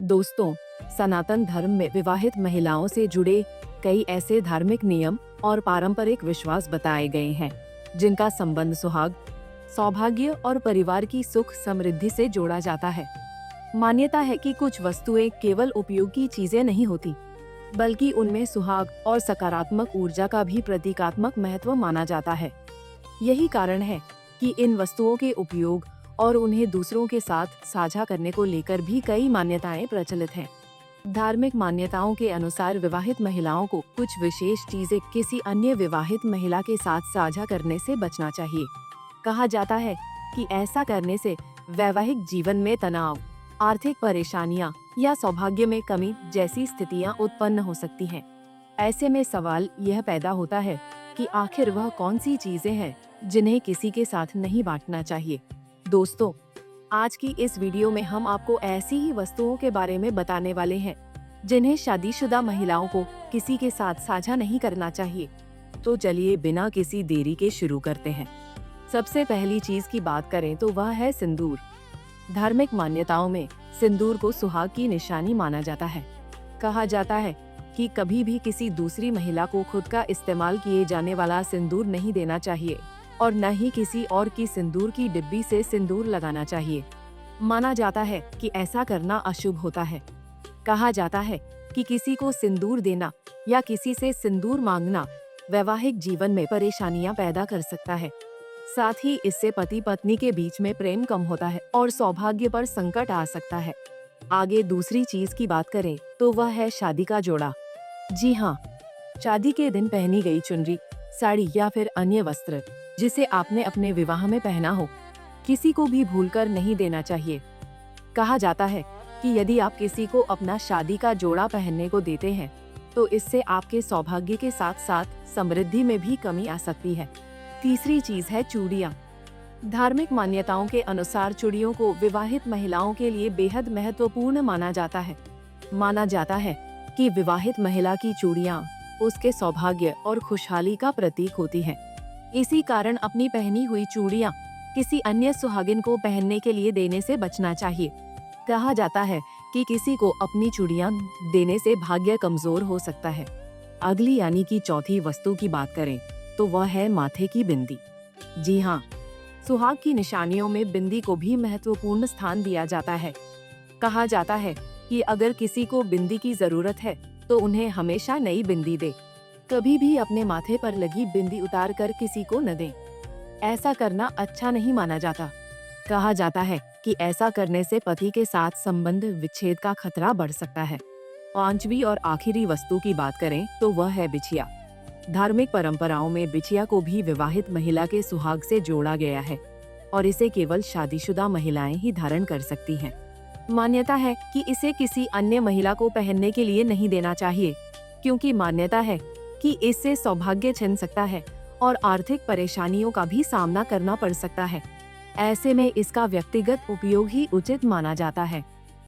दोस्तों, सनातन धर्म में विवाहित महिलाओं से जुड़े कई ऐसे धार्मिक नियम और पारंपरिक विश्वास बताए गए हैं, जिनका संबंध सुहाग, सौभाग्य और परिवार की सुख समृद्धि से जोड़ा जाता है। मान्यता है कि कुछ वस्तुएं केवल उपयोग की चीजें नहीं होती, बल्कि उनमें सुहाग और सकारात्मक ऊर्जा का भी प्रतीकात्मक महत्व माना जाता है। यही कारण है कि इन वस्तुओं के उपयोग और उन्हें दूसरों के साथ साझा करने को लेकर भी कई मान्यताएं प्रचलित हैं। धार्मिक मान्यताओं के अनुसार विवाहित महिलाओं को कुछ विशेष चीजें किसी अन्य विवाहित महिला के साथ साझा करने से बचना चाहिए। कहा जाता है कि ऐसा करने से वैवाहिक जीवन में तनाव, आर्थिक परेशानियां या सौभाग्य में कमी जैसी स्थितियां उत्पन्न हो सकती हैं। ऐसे में सवाल यह पैदा होता है कि आखिर वह कौन सी चीजें हैं जिन्हें किसी के साथ नहीं बांटना चाहिए। दोस्तों, आज की इस वीडियो में हम आपको ऐसी ही वस्तुओं के बारे में बताने वाले हैं जिन्हें शादीशुदा महिलाओं को किसी के साथ साझा नहीं करना चाहिए। तो चलिए बिना किसी देरी के शुरू करते हैं। सबसे पहली चीज की बात करें तो वह है सिंदूर। धार्मिक मान्यताओं में सिंदूर को सुहाग की निशानी माना जाता है। कहा जाता है कि कभी भी किसी दूसरी महिला को खुद का इस्तेमाल किए जाने वाला सिंदूर नहीं देना चाहिए और न ही किसी और की सिंदूर की डिब्बी से सिंदूर लगाना चाहिए। माना जाता है कि ऐसा करना अशुभ होता है। कहा जाता है कि किसी को सिंदूर देना या किसी से सिंदूर मांगना वैवाहिक जीवन में परेशानियां पैदा कर सकता है। साथ ही इससे पति पत्नी के बीच में प्रेम कम होता है और सौभाग्य पर संकट आ सकता है। आगे दूसरी चीज की बात करें तो वह है शादी का जोड़ा। जी हाँ, शादी के दिन पहनी गई चुनरी, साड़ी या फिर अन्य वस्त्र जिसे आपने अपने विवाह में पहना हो, किसी को भी भूलकर नहीं देना चाहिए। कहा जाता है कि यदि आप किसी को अपना शादी का जोड़ा पहनने को देते हैं तो इससे आपके सौभाग्य के साथ साथ समृद्धि में भी कमी आ सकती है। तीसरी चीज है चूड़ियाँ। धार्मिक मान्यताओं के अनुसार चूड़ियों को विवाहित महिलाओं के लिए बेहद महत्वपूर्ण माना जाता है। माना जाता है कि विवाहित महिला की चूड़ियाँ उसके सौभाग्य और खुशहाली का प्रतीक होती हैं। इसी कारण अपनी पहनी हुई चूड़ियाँ किसी अन्य सुहागिन को पहनने के लिए देने से बचना चाहिए। कहा जाता है कि किसी को अपनी चूड़ियाँ देने से भाग्य कमजोर हो सकता है। अगली यानी कि चौथी वस्तु की बात करें तो वह है माथे की बिंदी। जी हाँ, सुहाग की निशानियों में बिंदी को भी महत्वपूर्ण स्थान दिया जाता है। कहा जाता है कि अगर किसी को बिंदी की जरूरत है तो उन्हें हमेशा नई बिंदी दे। कभी भी अपने माथे पर लगी बिंदी उतार कर किसी को न दें। ऐसा करना अच्छा नहीं माना जाता। कहा जाता है कि ऐसा करने से पति के साथ संबंध विच्छेद का खतरा बढ़ सकता है। पांचवी और आखिरी वस्तु की बात करें तो वह है बिछिया। धार्मिक परंपराओं में बिछिया को भी विवाहित महिला के सुहाग से जोड़ा गया है और इसे केवल शादीशुदा महिलाएं ही धारण कर सकती हैं। मान्यता है कि इसे किसी अन्य महिला को पहनने के लिए नहीं देना चाहिए, क्योंकि मान्यता है कि इससे सौभाग्य छिन सकता है और आर्थिक परेशानियों का भी सामना करना पड़ सकता है। ऐसे में इसका व्यक्तिगत उपयोग ही उचित माना जाता है।